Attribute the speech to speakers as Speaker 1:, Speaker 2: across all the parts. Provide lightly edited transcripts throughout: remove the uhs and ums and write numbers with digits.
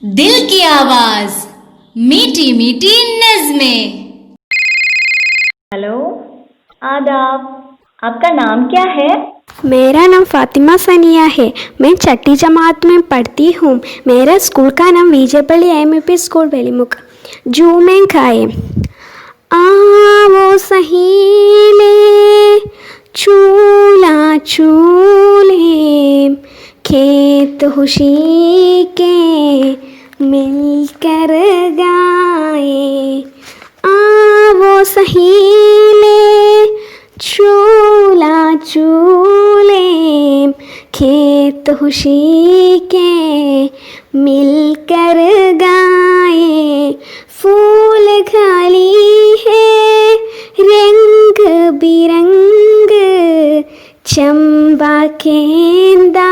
Speaker 1: दिल की आवाज, मीठी मीठी नज़्में।
Speaker 2: हेलो, आदाब। आपका नाम क्या है?
Speaker 3: मेरा नाम फातिमा सनिया है। मैं छठी जमात में पढ़ती हूँ। मेरा स्कूल का नाम विजयपल्ली एमपी स्कूल वेलीमुख। झूमें खाए वो सहीले चूला चूले खेत खुशी के मिलकर गाए। वो सहीले चूला चूले खेत खुशी के मिलकर गाए। फूल खाली है रंग बिरंग चंबा गेंदा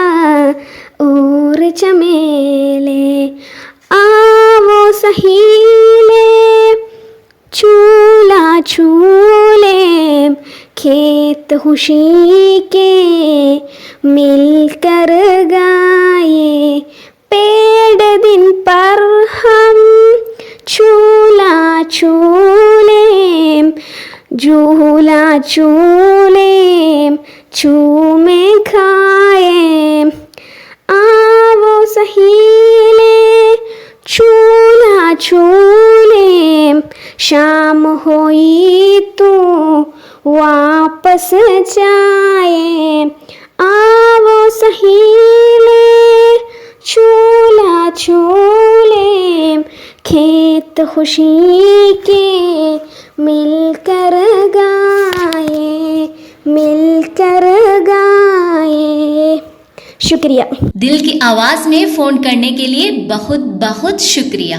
Speaker 3: और चमेले। वो सहीले चूला चूले खेत खुशी के मिलकर गाए। पेड़ दिन पर हम चूला चूले झूला चूले चूमे खाए। वो सहीले चूल्हा चूले शाम होई तो वापस जाए। वो सहीले चूल्हा चूले खेत खुशी के मिलकर गाए, मिलकर गाए। शुक्रिया।
Speaker 1: दिल की आवाज में फोन करने के लिए बहुत बहुत शुक्रिया।